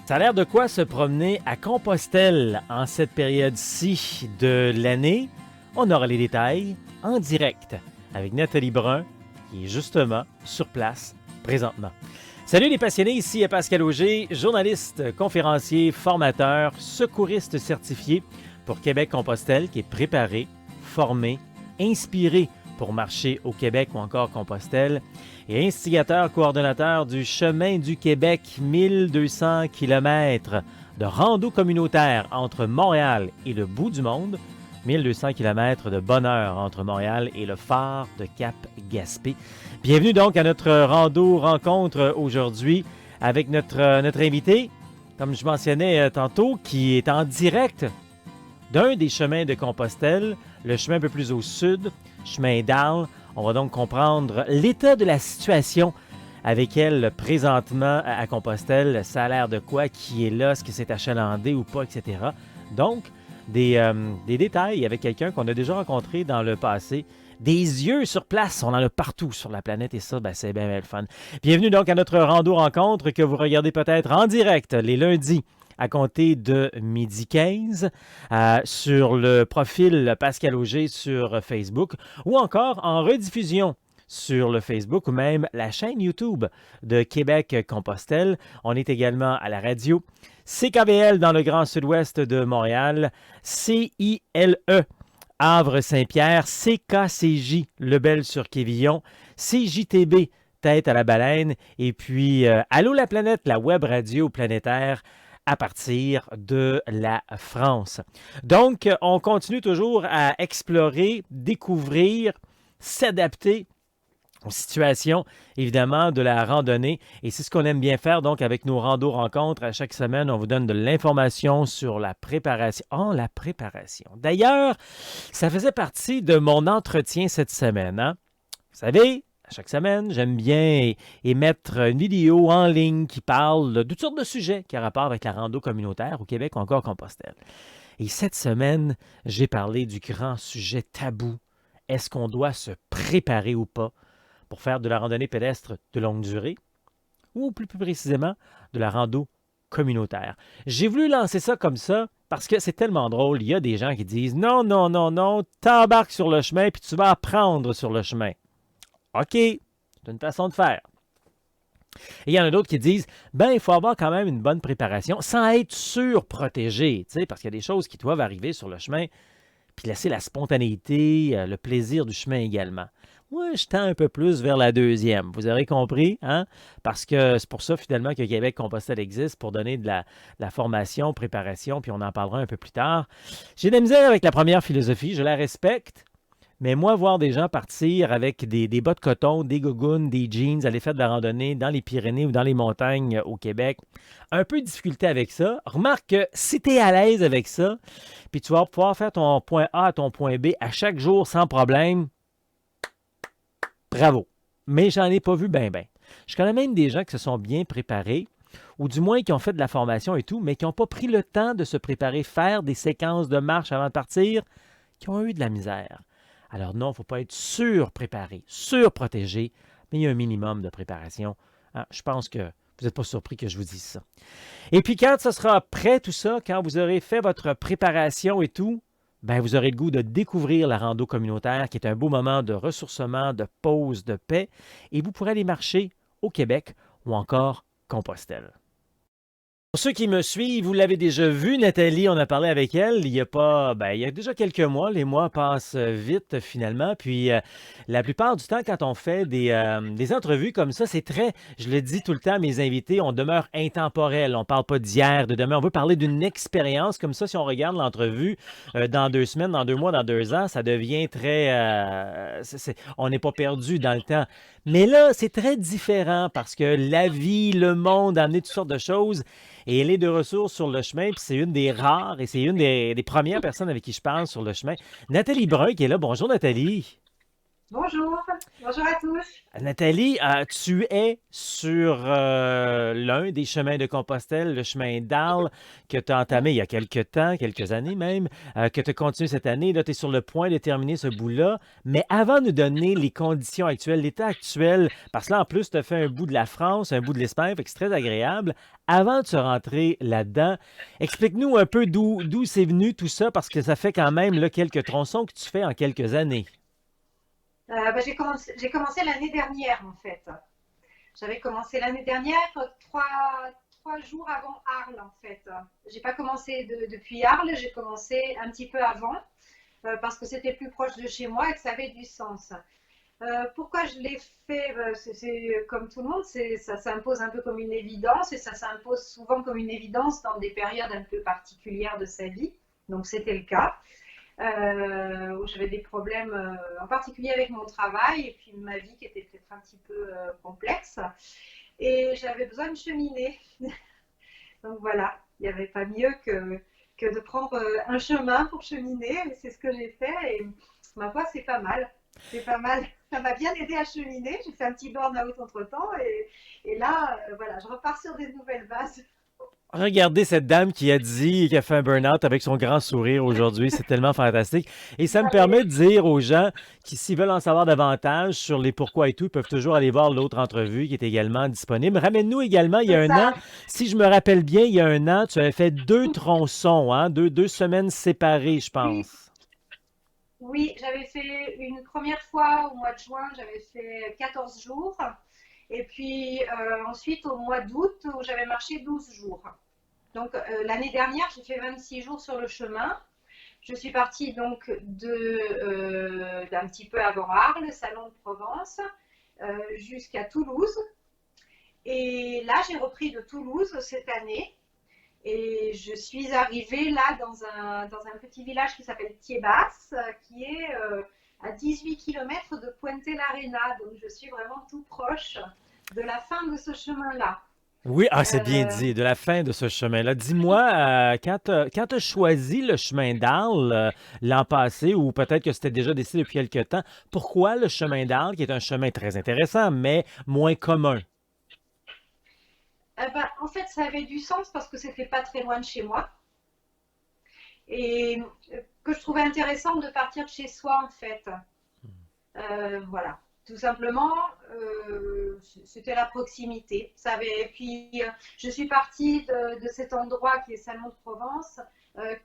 Ça a l'air de quoi se promener à Compostelle en cette période-ci de l'année? On aura les détails en direct avec Nathalie Brun, qui est justement sur place présentement. Salut les passionnés, ici Pascal Auger, journaliste, conférencier, formateur, secouriste certifié pour Québec-Compostelle, qui est préparé, formé, inspiré pour marcher au Québec ou encore Compostelle, et instigateur coordonnateur du Chemin du Québec, 1200 km de rando communautaire entre Montréal et le bout du monde, 1200 km de bonheur entre Montréal et le phare de Cap-Gaspé. Bienvenue donc à notre rando rencontre aujourd'hui avec notre invité, comme je mentionnais tantôt, qui est en direct d'un des chemins de Compostelle, le chemin un peu plus au sud, chemin d'Arles. On va donc comprendre l'état de la situation avec elle présentement à Compostelle. Ça a l'air de quoi, qui est là, est-ce que c'est achalandé ou pas, etc. Donc, des détails avec quelqu'un qu'on a déjà rencontré dans le passé. Des yeux sur place, on en a partout sur la planète et ça, c'est bien le fun. Bienvenue donc à notre rando rencontre que vous regardez peut-être en direct les lundis à compter de 12h15 sur le profil Pascal Auger sur Facebook ou encore en rediffusion sur le Facebook ou même la chaîne YouTube de Québec-Compostelle. On est également à la radio CKVL dans le Grand Sud-Ouest de Montréal, CILE Havre-Saint-Pierre, CKCJ Lebel-sur-Quévillon, CJTB Tête à la Baleine et puis Allô la planète, la web radio planétaire à partir de la France. Donc, on continue toujours à explorer, découvrir, s'adapter aux situations, évidemment, de la randonnée. Et c'est ce qu'on aime bien faire, donc, avec nos randos-rencontres. À chaque semaine, on vous donne de l'information sur la préparation. Oh, la préparation. D'ailleurs, ça faisait partie de mon entretien cette semaine. Hein? Vous savez, à chaque semaine, j'aime bien émettre une vidéo en ligne qui parle de toutes sortes de sujets qui ont rapport avec la rando communautaire au Québec ou encore Compostelle. Et cette semaine, j'ai parlé du grand sujet tabou. Est-ce qu'on doit se préparer ou pas pour faire de la randonnée pédestre de longue durée ou plus précisément de la rando communautaire? J'ai voulu lancer ça comme ça parce que c'est tellement drôle. Il y a des gens qui disent « Non, non, non, non, t'embarques sur le chemin puis tu vas apprendre sur le chemin. » OK, c'est une façon de faire. Et il y en a d'autres qui disent, il faut avoir quand même une bonne préparation sans être surprotégé, parce qu'il y a des choses qui doivent arriver sur le chemin, puis laisser la spontanéité, le plaisir du chemin également. Moi, je tends un peu plus vers la deuxième. Vous aurez compris, hein? Parce que c'est pour ça, finalement, que Québec-Compostelle existe, pour donner de la formation, préparation, puis on en parlera un peu plus tard. J'ai de la misère avec la première philosophie, je la respecte. Mais moi, voir des gens partir avec des bas de coton, des gougounes, des jeans, aller faire de la randonnée dans les Pyrénées ou dans les montagnes au Québec, un peu de difficulté avec ça. Remarque que si tu es à l'aise avec ça, puis tu vas pouvoir faire ton point A à ton point B à chaque jour sans problème, bravo. Mais j'en ai pas vu ben. Je connais même des gens qui se sont bien préparés, ou du moins qui ont fait de la formation et tout, mais qui n'ont pas pris le temps de se préparer, faire des séquences de marche avant de partir, qui ont eu de la misère. Alors non, il ne faut pas être surpréparé, surprotégé, mais il y a un minimum de préparation. Hein, je pense que vous n'êtes pas surpris que je vous dise ça. Et puis quand ça sera prêt, tout ça, quand vous aurez fait votre préparation et tout, vous aurez le goût de découvrir la rando communautaire, qui est un beau moment de ressourcement, de pause, de paix, et vous pourrez aller marcher au Québec ou encore Compostelle. Pour ceux qui me suivent, vous l'avez déjà vu, Nathalie, on a parlé avec elle il y a déjà quelques mois. Les mois passent vite finalement. Puis la plupart du temps, quand on fait des entrevues comme ça, c'est très, je le dis tout le temps à mes invités, on demeure intemporel. On ne parle pas d'hier, de demain. On veut parler d'une expérience. Comme ça, si on regarde l'entrevue dans 2 semaines, dans 2 mois, dans 2 ans, ça devient très... on n'est pas perdu dans le temps. Mais là, c'est très différent parce que la vie, le monde a amené toutes sortes de choses. Et elle est de ressources sur le chemin, puis c'est une des rares et c'est une des premières personnes avec qui je parle sur le chemin. Nathalie Brun qui est là. Bonjour Nathalie. Bonjour, bonjour à tous. Nathalie, tu es sur l'un des chemins de Compostelle, le chemin d'Arles, que tu as entamé il y a quelques temps, quelques années même, que tu as continué cette année. Là, tu es sur le point de terminer ce bout-là. Mais avant de nous donner les conditions actuelles, l'état actuel, parce que là, en plus, tu as fait un bout de la France, un bout de l'Espagne, fait que c'est très agréable. Avant de se rentrer là-dedans, explique-nous un peu d'où c'est venu tout ça, parce que ça fait quand même là, quelques tronçons que tu fais en quelques années. J'ai commencé l'année dernière en fait. J'avais commencé l'année dernière, trois jours avant Arles en fait. J'ai pas commencé depuis Arles, j'ai commencé un petit peu avant parce que c'était plus proche de chez moi et que ça avait du sens. Pourquoi je l'ai fait? Comme tout le monde, ça s'impose un peu comme une évidence et ça s'impose souvent comme une évidence dans des périodes un peu particulières de sa vie. Donc c'était le cas. Où j'avais des problèmes en particulier avec mon travail et puis ma vie qui était peut-être un petit peu complexe. Et j'avais besoin de cheminer. Donc voilà, il n'y avait pas mieux que de prendre un chemin pour cheminer. C'est ce que j'ai fait et ma foi, c'est pas mal. C'est pas mal. Ça m'a bien aidé à cheminer. J'ai fait un petit burn-out entre-temps et là, voilà, je repars sur des nouvelles bases. Regardez cette dame qui a dit qui a fait un burn-out avec son grand sourire aujourd'hui. C'est tellement fantastique. Et ça me permet de dire aux gens qui, s'ils veulent en savoir davantage sur les pourquoi et tout, ils peuvent toujours aller voir l'autre entrevue qui est également disponible. Ramène-nous également, il y a C'est un an, ça. si je me rappelle bien, il y a un an, tu avais fait deux tronçons, hein, deux semaines séparées, je Oui, pense. oui, j'avais fait une première fois au mois de juin, j'avais fait 14 jours. Et puis ensuite au mois d'août, où j'avais marché 12 jours. Donc l'année dernière, j'ai fait 26 jours sur le chemin. Je suis partie donc d'un petit peu avant Arles, Salon de Provence, jusqu'à Toulouse. Et là, j'ai repris de Toulouse cette année. Et je suis arrivée là dans un petit village qui s'appelle Thiébas, qui est à 18 km de Puente-l'Arena. Donc je suis vraiment tout proche de la fin de ce chemin-là. Oui, ah, c'est bien Euh, dit, de la fin de ce chemin-là. Dis-moi, quand tu as choisi le chemin d'Arles l'an passé, ou peut-être que c'était déjà décidé depuis quelque temps, pourquoi le chemin d'Arles, qui est un chemin très intéressant, mais moins commun? en fait, ça avait du sens parce que c'était pas très loin de chez moi et que je trouvais intéressant de partir de chez soi en fait. Voilà, tout simplement, c'était la proximité. Et puis, je suis partie de cet endroit qui est Salon de Provence,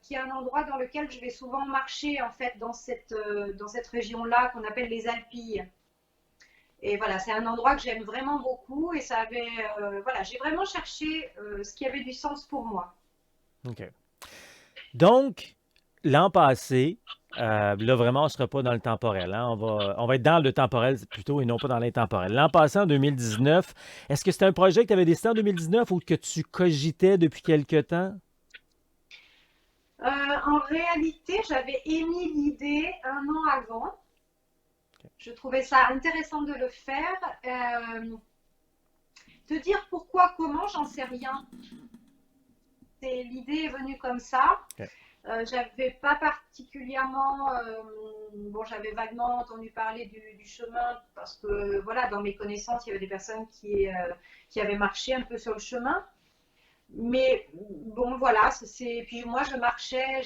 qui est un endroit dans lequel je vais souvent marcher en fait dans cette région-là qu'on appelle les Alpilles. Et voilà, c'est un endroit que j'aime vraiment beaucoup et voilà, j'ai vraiment cherché ce qui avait du sens pour moi. OK. Donc, l'an passé, là vraiment, on ne sera pas dans le temporel, hein. On va être dans le temporel plutôt et non pas dans l'intemporel. L'an passé, en 2019, est-ce que c'était un projet que tu avais décidé en 2019 ou que tu cogitais depuis quelque temps? En réalité, j'avais émis l'idée un an avant. Je trouvais ça intéressant de le faire. Te dire pourquoi, comment, j'en sais rien. L'idée est venue comme ça. OK. J'avais pas particulièrement, bon, j'avais vaguement entendu parler du chemin parce que voilà, dans mes connaissances, il y avait des personnes qui avaient marché un peu sur le chemin. Mais bon, voilà, puis moi je marchais,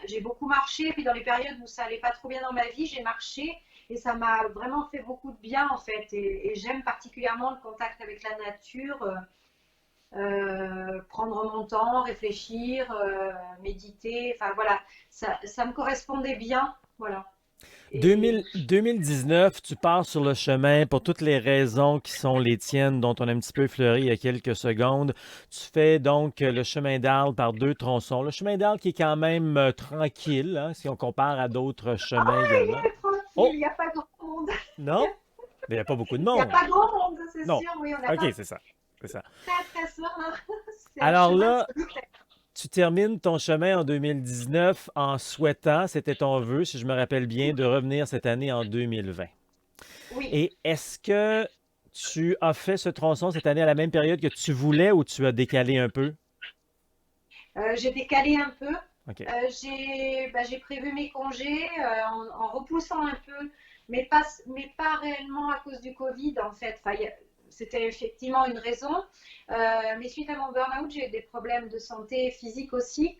j'ai beaucoup marché, puis dans les périodes où ça allait pas trop bien dans ma vie, j'ai marché et ça m'a vraiment fait beaucoup de bien en fait. Et j'aime particulièrement le contact avec la nature, prendre mon temps, réfléchir, méditer, enfin voilà, ça me correspondait bien, voilà. Et 2019, tu pars sur le chemin pour toutes les raisons qui sont les tiennes, dont on a un petit peu effleuré il y a quelques secondes. Tu fais donc le chemin d'Arles par deux tronçons. Le chemin d'Arles qui est quand même tranquille, hein, si on compare à d'autres chemins il également. est tranquille, Oh, il n'y a pas grand monde, non? Mais il n'y a pas beaucoup de il n'y a monde. pas grand monde, c'est Non. sûr, oui, on n'a OK, pas c'est ça. C'est ça. très très serein, c'est un Alors chemin de là, solitaire. tu termines ton chemin en 2019 en souhaitant, c'était ton vœu, si je me rappelle bien, de revenir cette année en 2020. Oui, Et est-ce que tu as fait ce tronçon cette année à la même période que tu voulais ou tu as décalé un peu? j'ai décalé un peu. OK. J'ai prévu mes congés en repoussant un peu, mais pas réellement à cause du Covid en fait. Enfin, c'était effectivement une raison. Mais suite à mon burn-out, j'ai eu des problèmes de santé physique aussi.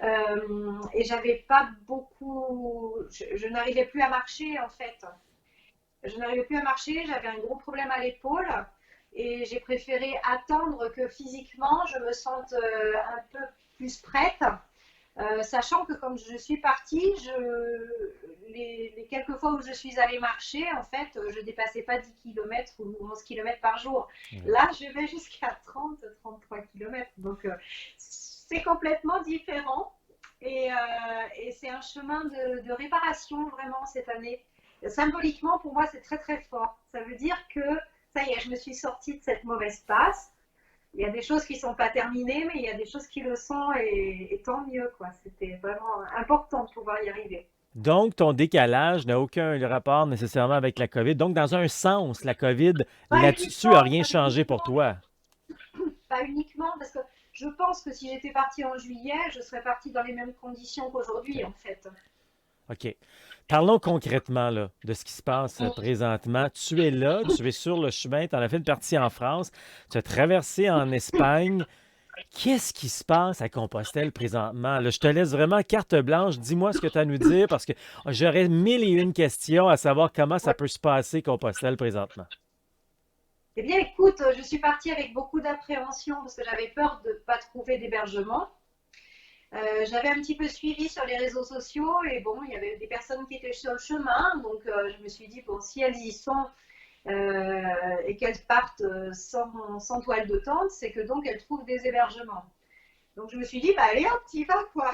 Et j'avais pas beaucoup. Je n'arrivais plus à marcher en fait. Je n'arrivais plus à marcher, j'avais un gros problème à l'épaule. Et j'ai préféré attendre que physiquement je me sente un peu plus prête. Sachant que comme je suis partie, les quelques fois où je suis allée marcher, en fait, je dépassais pas 10 km ou 11 km par jour. Ouais. Là, je vais jusqu'à 30-33 km. Donc, c'est complètement différent. Et c'est un chemin de réparation vraiment cette année. Symboliquement, pour moi, c'est très très fort. Ça veut dire que ça y est, je me suis sortie de cette mauvaise passe. Il y a des choses qui ne sont pas terminées, mais il y a des choses qui le sont et tant mieux, quoi. C'était vraiment important de pouvoir y arriver. Donc, ton décalage n'a aucun rapport nécessairement avec la COVID. Donc, dans un sens, la COVID, Pas là-dessus, n'a uniquement, rien changé pour toi. pas uniquement, parce que je pense que si j'étais partie en juillet, je serais partie dans les mêmes conditions qu'aujourd'hui, OK. en fait. OK. Parlons concrètement là, de ce qui se passe présentement. Tu es là, tu es sur le chemin, tu en as fait une partie en France, tu as traversé en Espagne. Qu'est-ce qui se passe à Compostelle présentement? Là, je te laisse vraiment carte blanche. Dis-moi ce que tu as à nous dire parce que j'aurais mille et une questions à savoir comment ça Ouais. peut se passer Compostelle présentement. Eh bien, écoute, je suis partie avec beaucoup d'appréhension parce que j'avais peur de ne pas trouver d'hébergement. J'avais un petit peu suivi sur les réseaux sociaux et bon, il y avait des personnes qui étaient sur le chemin, donc je me suis dit, bon, si elles y sont, et qu'elles partent sans toile de tente, c'est que donc elles trouvent des hébergements. Donc je me suis dit, bah allez hop, t'y vas quoi.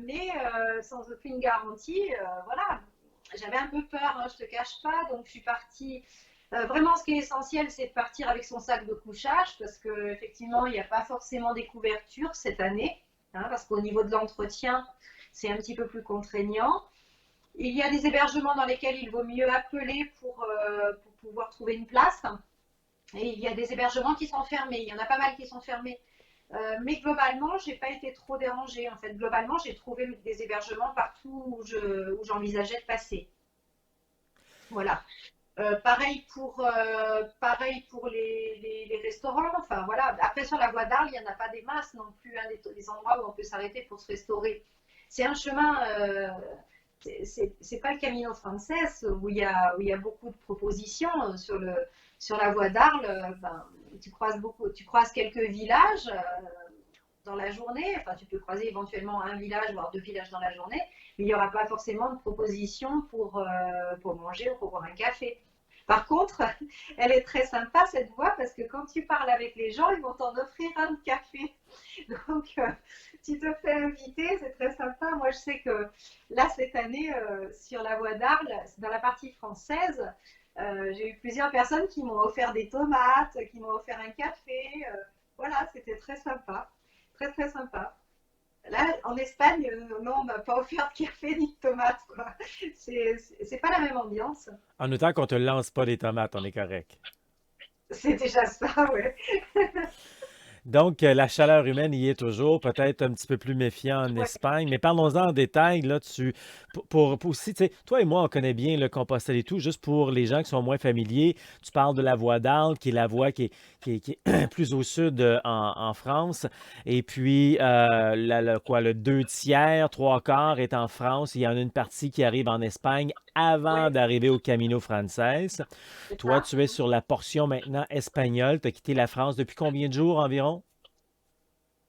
Mais sans aucune garantie, voilà. J'avais un peu peur, hein, je te cache pas, donc je suis partie. Vraiment, ce qui est essentiel, c'est de partir avec son sac de couchage, parce qu'effectivement, il n'y a pas forcément des couvertures cette année, hein, parce qu'au niveau de l'entretien, c'est un petit peu plus contraignant. Il y a des hébergements dans lesquels il vaut mieux appeler pour pouvoir trouver une place. Et il y a des hébergements qui sont fermés. Il y en a pas mal qui sont fermés. Mais globalement, j'ai pas été trop dérangée. En fait, globalement, j'ai trouvé des hébergements partout où j'envisageais de passer. Voilà. Pareil pour les restaurants. Enfin, voilà. Après, sur la voie d'Arles, il n'y en a pas des masses non plus, hein, des endroits où on peut s'arrêter pour se restaurer. C'est un chemin, c'est pas le Camino Frances où il y a beaucoup de propositions sur la voie d'Arles. Ben, tu croises quelques villages dans la journée. Enfin, tu peux croiser éventuellement un village, voire deux villages dans la journée, mais il n'y aura pas forcément de propositions pour manger ou pour boire un café. Par contre, elle est très sympa cette voie parce que quand tu parles avec les gens, ils vont t'en offrir un de café. Donc, tu te fais inviter, c'est très sympa. Moi, je sais que là, cette année, sur la voie d'Arles, dans la partie française, j'ai eu plusieurs personnes qui m'ont offert des tomates, qui m'ont offert un café. Voilà, c'était très sympa. Très, très sympa. Là, en Espagne, non, on m'a pas offert de café ni de tomates, quoi. C'est pas la même ambiance. En autant qu'on te lance pas des tomates, on est correct. C'est déjà ça, ouais. Donc, la chaleur humaine y est toujours, peut-être un petit peu plus méfiant en Ouais, Espagne, mais parlons-en en détail, là, pour aussi, tu sais, toi et moi, on connaît bien le Compostelle et tout, juste pour les gens qui sont moins familiers, tu parles de la voie d'Arles, qui est la voie qui est plus au sud en France, et puis, quoi, le deux tiers, trois quarts est en France, il y en a une partie qui arrive en Espagne avant ouais, d'arriver au Camino Frances. c'est Toi, ça. tu es sur la portion maintenant espagnole, tu as quitté la France depuis combien de jours environ?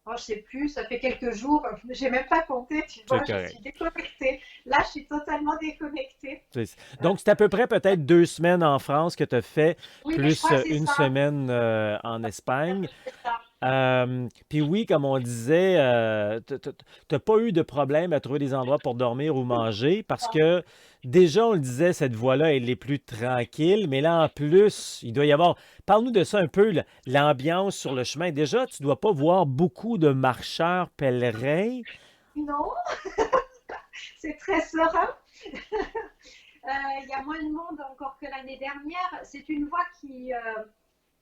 Oh, je sais plus, ça fait quelques jours, j'ai même pas compté, tu C'est vois, je suis correct. déconnectée. Là, je suis totalement déconnectée. Donc, c'est à peu près peut-être 2 semaines en France que tu as fait, Oui, mais je plus crois que c'est une ça. semaine en Espagne. C'est ça. Puis oui, comme on disait, tu n'as pas eu de problème à trouver des endroits pour dormir ou manger parce Non. que déjà, on le disait, cette voie-là, elle est plus tranquille. Mais là, en plus, il doit y avoir. Parle-nous de ça un peu, l'ambiance sur le chemin. Déjà, tu ne dois pas voir beaucoup de marcheurs pèlerins. Non, c'est très serein. Il y a moins de monde encore que l'année dernière. C'est une voie qui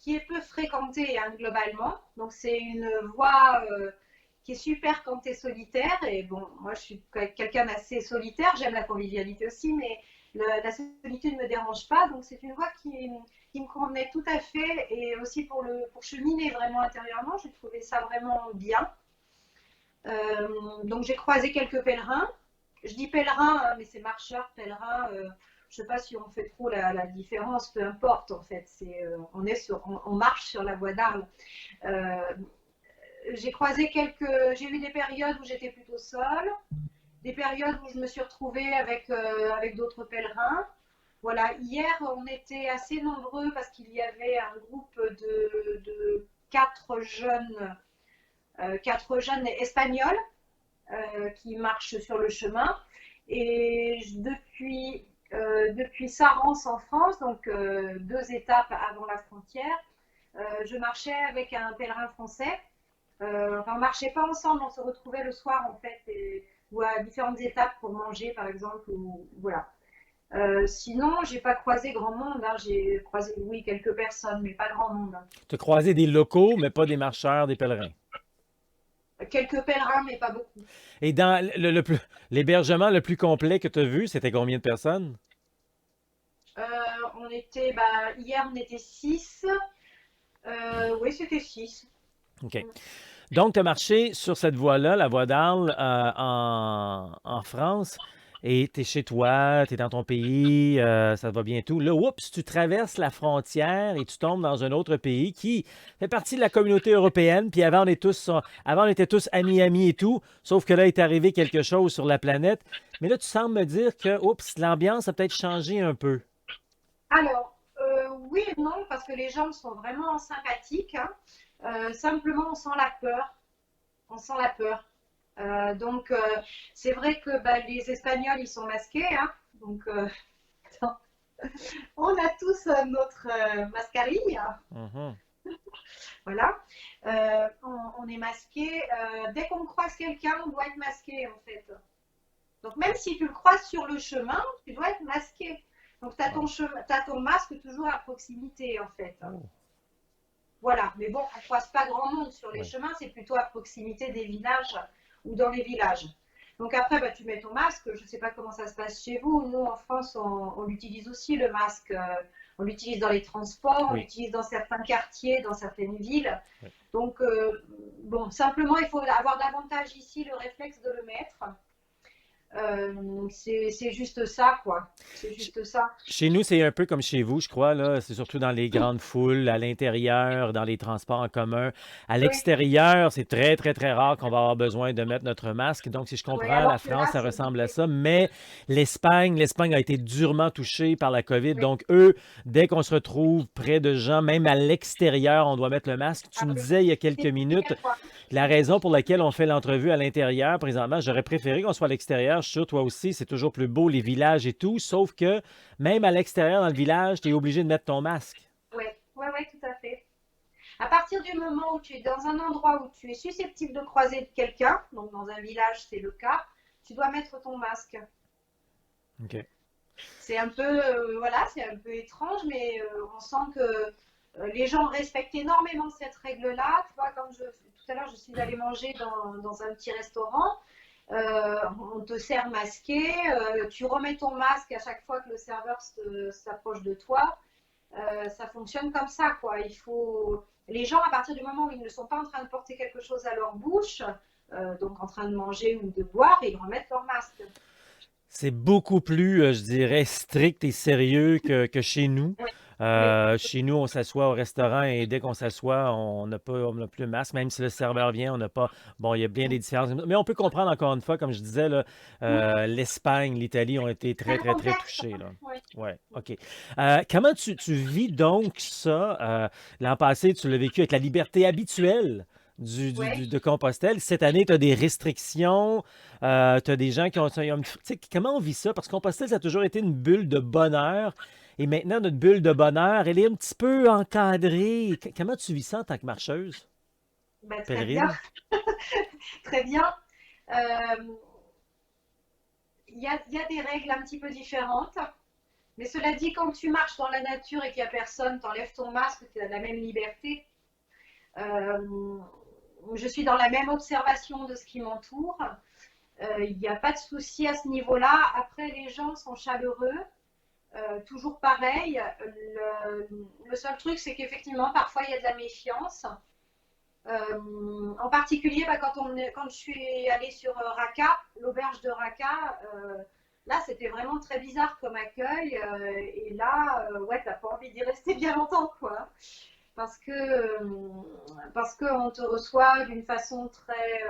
est peu fréquentée, hein, globalement. Donc c'est une voie qui est super quand tu es solitaire. Et bon, moi, je suis quelqu'un d'assez solitaire. J'aime la convivialité aussi, mais la solitude ne me dérange pas. Donc, c'est une voie qui me convenait tout à fait. Et aussi pour cheminer vraiment intérieurement, j'ai trouvé ça vraiment bien. Donc, j'ai croisé quelques pèlerins. Je dis pèlerins, hein, mais c'est marcheurs, pèlerins. Je ne sais pas si on fait trop la différence, peu importe en fait. On marche sur la voie d'Arles. Euh, j'ai eu des périodes où j'étais plutôt seule, des périodes où je me suis retrouvée avec d'autres pèlerins. Voilà, hier on était assez nombreux parce qu'il y avait un groupe de quatre jeunes espagnols qui marchent sur le chemin. Et depuis Sarance en France, donc 2 étapes avant la frontière, je marchais avec un pèlerin français. Enfin, on ne marchait pas ensemble, on se retrouvait le soir en fait, ou à différentes étapes pour manger par exemple. Voilà. Sinon, j'ai pas croisé grand monde, hein. J'ai croisé, oui, quelques personnes, mais pas grand monde, hein. Tu as croisé des locaux, mais pas des marcheurs, des pèlerins. Quelques pèlerins, mais pas beaucoup. Et dans l'hébergement le plus complet que tu as vu, c'était combien de personnes? Euh, Hier, on était 6. Oui, c'était 6. OK. Donc, tu as marché sur cette voie-là, la voie d'Arles, en France, et tu es chez toi, tu es dans ton pays, ça te va bien tout. Là, oups, tu traverses la frontière et tu tombes dans un autre pays qui fait partie de la communauté européenne. Puis avant, on était tous amis et tout, sauf que là, il est arrivé quelque chose sur la planète. Mais là, tu sembles me dire que, oups, l'ambiance a peut-être changé un peu. Alors, oui et non, parce que les gens sont vraiment sympathiques, hein. Simplement, on sent la peur. On sent la peur. Donc, c'est vrai que bah, les Espagnols, ils sont masqués, hein. Donc, on a tous notre mascarille. Mhm. Voilà. On est masqué. Dès qu'on croise quelqu'un, on doit être masqué, en fait. Donc, même si tu le croises sur le chemin, tu dois être masqué. Donc, tu as, Wow. t'as ton masque toujours à proximité, en fait. Oh. Voilà, mais bon, on ne croise pas grand monde sur les Oui. chemins, c'est plutôt à proximité des villages ou dans les villages. Donc après, bah, tu mets ton masque, je ne sais pas comment ça se passe chez vous. Nous, en France, on l'utilise aussi, le masque. On l'utilise dans les transports, on Oui. l'utilise dans certains quartiers, dans certaines villes. Oui. Donc, bon, simplement, il faut avoir davantage ici le réflexe de le mettre. C'est juste ça, quoi. C'est juste ça. Chez nous, c'est un peu comme chez vous, je crois, là. C'est surtout dans les grandes foules, à l'intérieur, dans les transports en commun. À Oui, l'extérieur, c'est très, très, très rare qu'on va avoir besoin de mettre notre masque. Donc, si je oui, comprends, la alors que France, là, ça c'est ressemble à obligé. ça. Mais l'Espagne a été durement touchée par la COVID. Oui, Donc, eux, dès qu'on se retrouve près de gens, même à l'extérieur, on doit mettre le masque. Tu ah me oui, disais il y a quelques c'est minutes, obligatoire. la raison pour laquelle on fait l'entrevue à l'intérieur, présentement, j'aurais préféré qu'on soit à l'extérieur. Je suis sûr, toi aussi, c'est toujours plus beau, les villages et tout. Sauf que même à l'extérieur, dans le village, tu es obligé de mettre ton masque. Oui, ouais, ouais, tout à fait. À partir du moment où tu es dans un endroit où tu es susceptible de croiser quelqu'un, donc dans un village, c'est le cas, tu dois mettre ton masque. OK. C'est un peu, voilà, c'est un peu étrange, mais on sent que les gens respectent énormément cette règle-là. Tu vois, tout à l'heure, je suis allée manger dans un petit restaurant. On te sert masqué, tu remets ton masque à chaque fois que le serveur s'approche de toi. Ça fonctionne comme ça, quoi. Les gens, à partir du moment où ils ne sont pas en train de porter quelque chose à leur bouche, donc en train de manger ou de boire, ils remettent leur masque. C'est beaucoup plus, je dirais, strict et sérieux que chez nous. Oui, oui, Chez nous, on s'assoit au restaurant et dès qu'on s'assoit, on n'a plus le masque. Même si le serveur vient, on n'a pas. Bon, il y a bien des différences. Mais on peut comprendre encore une fois, comme je disais, là, oui. l'Espagne, l'Italie ont été C'est très, un très, très contexte, touchés, hein. là. Oui. Ouais, OK. Comment tu vis donc ça? L'an passé, tu l'as vécu avec la liberté habituelle Ouais. de Compostelle. Cette année, tu as des restrictions. Tu as des gens qui ont. Tu sais, comment on vit ça? Parce que Compostelle, ça a toujours été une bulle de bonheur. Et maintenant, notre bulle de bonheur, elle est un petit peu encadrée. Comment tu vis ça en tant que marcheuse, Ben, très bien, pèlerine? très bien. Euh, il y a des règles un petit peu différentes. Mais cela dit, quand tu marches dans la nature et qu'il n'y a personne, tu enlèves ton masque, tu as la même liberté. Euh, je suis dans la même observation de ce qui m'entoure. Il n'y a pas de souci à ce niveau-là. Après, les gens sont chaleureux. Toujours pareil. Le seul truc, c'est qu'effectivement, parfois, il y a de la méfiance. En particulier, bah, quand je suis allée sur Raqqa, l'auberge de Raqqa, là, c'était vraiment très bizarre comme accueil. Et là, ouais, t'as pas envie d'y rester bien longtemps, quoi. Parce que, parce qu'on te reçoit d'une façon très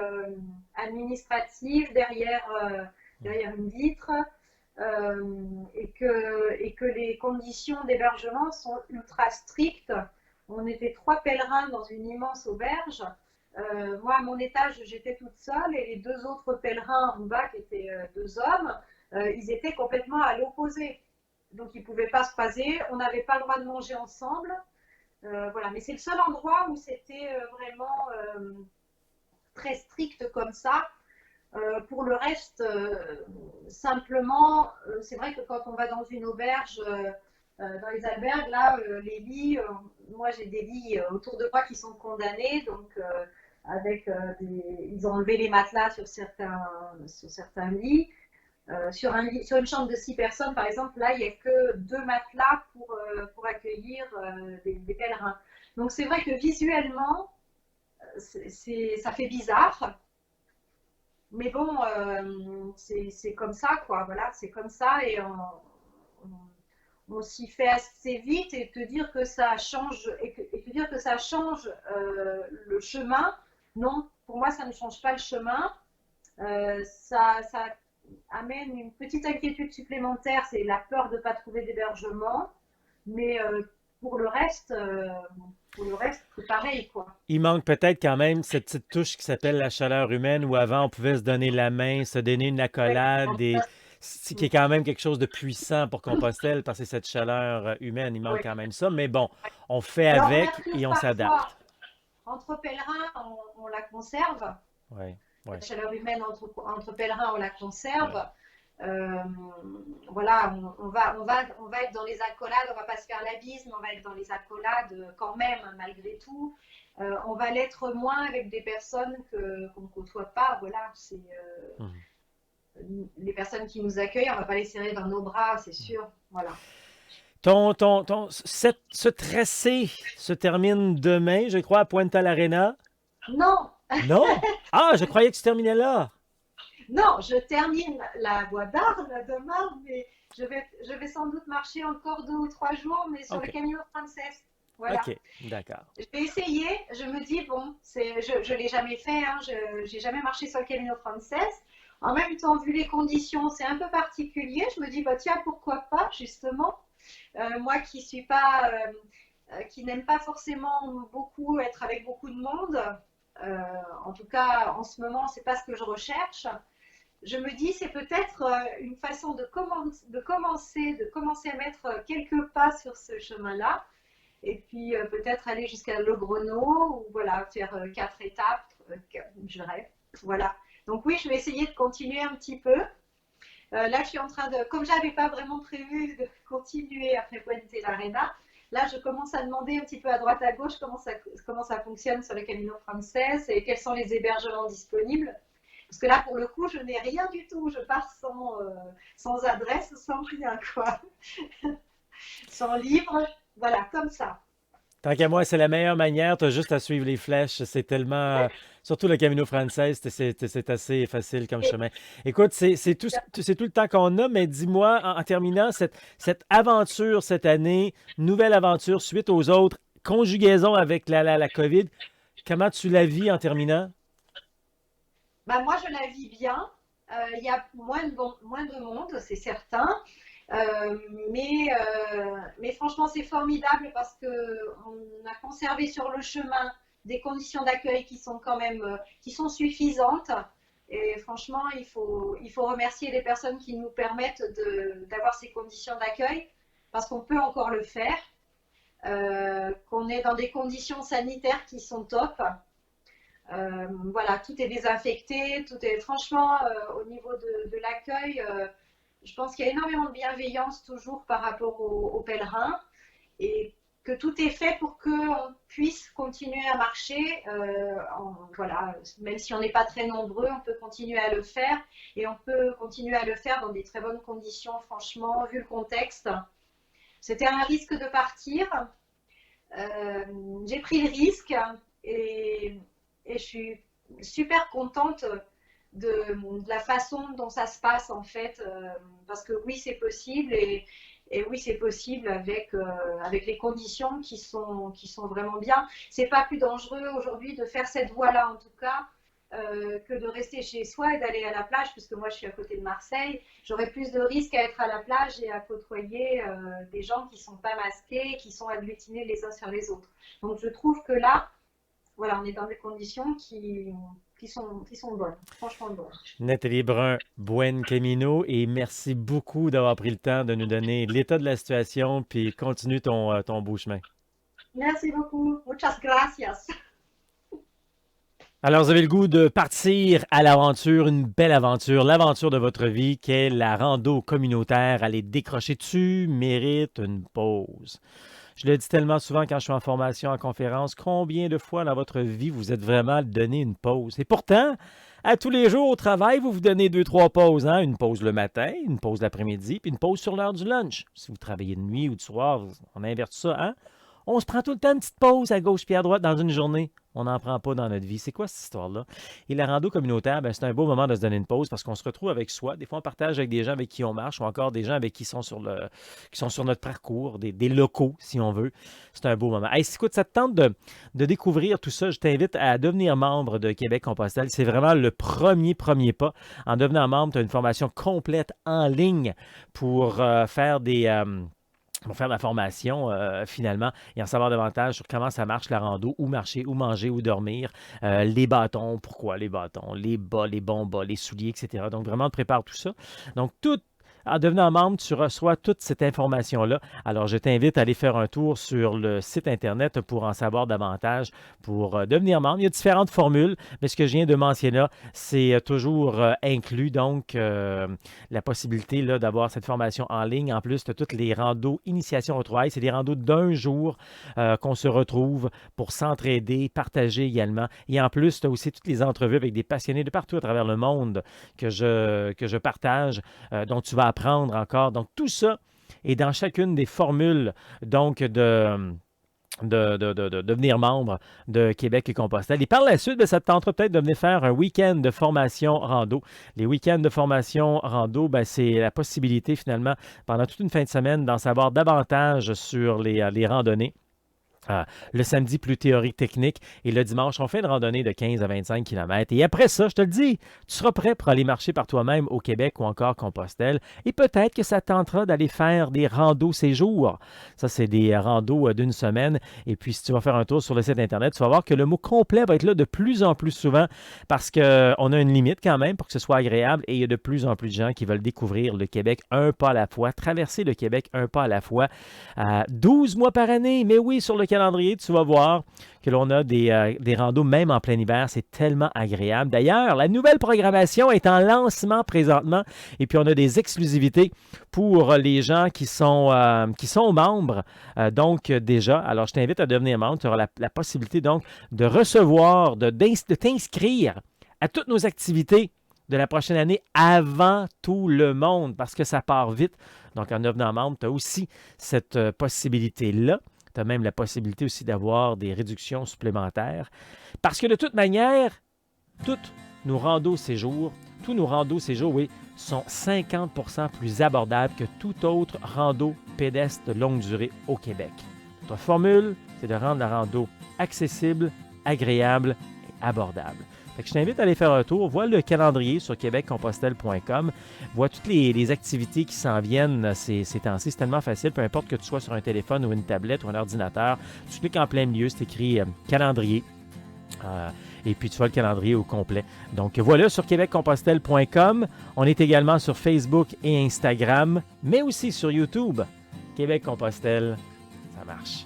administrative derrière une vitre. Et que les conditions d'hébergement sont ultra strictes. On était 3 pèlerins dans une immense auberge. Moi, à mon étage, j'étais toute seule et les 2 autres pèlerins en bas, qui étaient 2 hommes, ils étaient complètement à l'opposé. Donc, ils ne pouvaient pas se croiser. On n'avait pas le droit de manger ensemble. Voilà. Mais c'est le seul endroit où c'était vraiment très strict comme ça. Pour le reste, simplement, c'est vrai que quand on va dans une auberge, dans les albergues, là, les lits, moi j'ai des lits autour de moi qui sont condamnés, donc ils ont enlevé les matelas sur certains lits. Sur une chambre de 6 personnes, par exemple, là, il n'y a que 2 matelas pour accueillir des pèlerins. Donc c'est vrai que visuellement, ça fait bizarre. Mais bon, c'est comme ça, quoi. Voilà, c'est comme ça et on s'y fait assez vite et te dire que ça change le chemin. Non, pour moi, ça ne change pas le chemin. Ça amène une petite inquiétude supplémentaire, c'est la peur de ne pas trouver d'hébergement. Mais pour le reste, c'est pareil, quoi. Il manque peut-être quand même cette petite touche qui s'appelle la chaleur humaine, où avant on pouvait se donner la main, se donner une Ouais. accolade, qui est quand même quelque chose de puissant pour Compostelle, parce que cette chaleur humaine, il manque Ouais. quand même ça. Mais bon, on fait Alors, on avec arrive et on parfois, s'adapte. entre pèlerins, on la conserve. Oui, oui, La chaleur humaine entre pèlerins, on la oui. conserve. Euh, voilà, on va être dans les accolades, on va pas se faire la bise, mais on va être dans les accolades quand même, malgré tout. On va l'être moins avec des personnes qu'on ne côtoie pas. Voilà, c'est Mhm. les personnes qui nous accueillent, on va pas les serrer dans nos bras, c'est sûr. Voilà. Ce tracé se termine demain, je crois, à Puente l'Arena. Non, Non? Ah, je croyais que tu terminais là. non, je termine la voie d'Arles demain, mais je vais sans doute marcher encore 2 ou 3 jours, mais sur le OK, Camino Frances. Voilà. OK, d'accord. Je vais essayer. Je me dis, bon, je ne l'ai jamais fait, hein, je n'ai jamais marché sur le Camino Frances. En même temps, vu les conditions, c'est un peu particulier. Je me dis, bah tiens, pourquoi pas, justement. Moi qui n'aime pas forcément beaucoup être avec beaucoup de monde, en tout cas, en ce moment, c'est pas ce que je recherche. Je me dis, c'est peut-être une façon de commencer à mettre quelques pas sur ce chemin-là. Et puis peut-être aller jusqu'à Le Grenot, ou voilà, faire 4 étapes, je rêve. Voilà. Donc oui, je vais essayer de continuer un petit peu. Là, je suis en train de, comme j'avais pas vraiment prévu de continuer après Puente l'Arena, là, je commence à demander un petit peu à droite à gauche comment ça fonctionne sur le Camino Frances et quels sont les hébergements disponibles. Parce que là, pour le coup, je n'ai rien du tout. Je pars sans adresse, sans rien, quoi. Sans livre. Voilà, comme ça. Tant qu'à moi, c'est la meilleure manière. Tu as juste à suivre les flèches. C'est tellement. Surtout le Camino Frances, c'est assez facile comme Et, chemin. Écoute, c'est tout le temps qu'on a, mais dis-moi, en terminant, cette aventure cette année, nouvelle aventure suite aux autres, conjugaison avec la COVID, comment tu la vis en terminant? bah, moi, je la vis bien. Il y a moins de monde, c'est certain. Euh, mais franchement, c'est formidable parce qu'on a conservé sur le chemin des conditions d'accueil qui sont quand même qui sont suffisantes. Et franchement, il faut remercier les personnes qui nous permettent d'avoir ces conditions d'accueil parce qu'on peut encore le faire, qu'on est dans des conditions sanitaires qui sont top. Voilà, tout est désinfecté, tout est franchement au niveau de l'accueil. Je pense qu'il y a énormément de bienveillance toujours par rapport aux pèlerins. Et que tout est fait pour qu'on puisse continuer à marcher. Voilà, même si on n'est pas très nombreux, on peut continuer à le faire et on peut continuer à le faire dans des très bonnes conditions, franchement, vu le contexte. C'était un risque de partir. J'ai pris le risque et je suis super contente de la façon dont ça se passe en fait, parce que oui, c'est possible et oui, c'est possible avec les conditions qui sont vraiment bien. C'est pas plus dangereux aujourd'hui de faire cette voie-là en tout cas que de rester chez soi et d'aller à la plage, puisque moi je suis à côté de Marseille. J'aurais plus de risques à être à la plage et à côtoyer des gens qui sont pas masqués, qui sont agglutinés les uns sur les autres. Donc je trouve que là, voilà, on est dans des conditions qui sont bonnes, franchement bonnes. Nathalie Brun, buen camino et merci beaucoup d'avoir pris le temps de nous donner l'état de la situation puis continue ton beau chemin. Merci beaucoup. Muchas gracias. Alors, vous avez le goût de partir à l'aventure, une belle aventure, l'aventure de votre vie, qu'est la rando communautaire. Allez décrocher dessus, mérite une pause. Je le dis tellement souvent quand je suis en formation, en conférence, combien de fois dans votre vie vous êtes vraiment donné une pause? Et pourtant, à tous les jours au travail, vous vous donnez 2-3 pauses. Hein? Une pause le matin, une pause l'après-midi, puis une pause sur l'heure du lunch. Si vous travaillez de nuit ou de soir, on invertit ça. Hein? On se prend tout le temps une petite pause à gauche puis à droite dans une journée. On n'en prend pas dans notre vie. C'est quoi cette histoire-là? Et la rando communautaire, ben, c'est un beau moment de se donner une pause parce qu'on se retrouve avec soi. Des fois, on partage avec des gens avec qui on marche ou encore des gens avec qui sont sur notre parcours, des locaux, si on veut. C'est un beau moment. Hey, écoute, ça te tente de découvrir tout ça, je t'invite à devenir membre de Québec-Compostelle. C'est vraiment le premier pas. En devenant membre, tu as une formation complète en ligne pour faire pour faire de la formation, finalement, et en savoir davantage sur comment ça marche la rando, où marcher, où manger, où dormir, les bâtons, pourquoi les bâtons, les bas, les bons bas, les souliers, etc. Donc, vraiment, on te prépare tout ça. Donc, en devenant membre, tu reçois toute cette information-là. Alors, je t'invite à aller faire un tour sur le site Internet pour en savoir davantage, pour devenir membre. Il y a différentes formules, mais ce que je viens de mentionner là, c'est toujours inclus. Donc, la possibilité là, d'avoir cette formation en ligne. En plus, tu as toutes les randos initiation retrouvailles. C'est des randos d'1 jour qu'on se retrouve pour s'entraider, partager également. Et en plus, tu as aussi toutes les entrevues avec des passionnés de partout à travers le monde que je partage, dont tu vas apprendre encore. Donc, tout ça est dans chacune des formules donc de devenir membre de Québec et Compostelle. Et par la suite, bien, ça te tentera peut-être de venir faire un week-end de formation rando. Les week-ends de formation rando, bien, c'est la possibilité finalement, pendant toute une fin de semaine, d'en savoir davantage sur les randonnées. Le samedi, plus théorique technique. Et le dimanche, on fait une randonnée de 15 à 25 km. Et après ça, je te le dis, tu seras prêt pour aller marcher par toi-même au Québec ou encore Compostelle. Et peut-être que ça te tentera d'aller faire des randos séjours. Ça, c'est des randos d'une semaine. Et puis, si tu vas faire un tour sur le site Internet, tu vas voir que le mot complet va être là de plus en plus souvent parce qu'on a une limite quand même pour que ce soit agréable. Et il y a de plus en plus de gens qui veulent découvrir le Québec un pas à la fois, traverser le Québec un pas à la fois. 12 mois par année, mais oui, sur le calendrier, tu vas voir que l'on a des randos même en plein hiver. C'est tellement agréable. D'ailleurs, la nouvelle programmation est en lancement présentement et puis on a des exclusivités pour les gens qui sont membres. Donc, déjà, alors je t'invite à devenir membre. Tu auras la possibilité donc de recevoir, de t'inscrire à toutes nos activités de la prochaine année avant tout le monde parce que ça part vite. Donc, en devenant membre, tu as aussi cette possibilité-là. Tu as même la possibilité aussi d'avoir des réductions supplémentaires. Parce que de toute manière, tous nos randos séjours, oui, sont 50% plus abordables que tout autre rando pédestre de longue durée au Québec. Notre formule, c'est de rendre la rando accessible, agréable et abordable. Fait que je t'invite à aller faire un tour, vois le calendrier sur québeccompostelle.com, vois toutes les activités qui s'en viennent ces temps-ci. C'est tellement facile, peu importe que tu sois sur un téléphone ou une tablette ou un ordinateur. Tu cliques en plein milieu, c'est écrit calendrier. Et puis tu vois le calendrier au complet. Donc voilà sur québeccompostelle.com. On est également sur Facebook et Instagram, mais aussi sur YouTube. Québec Compostelle, ça marche.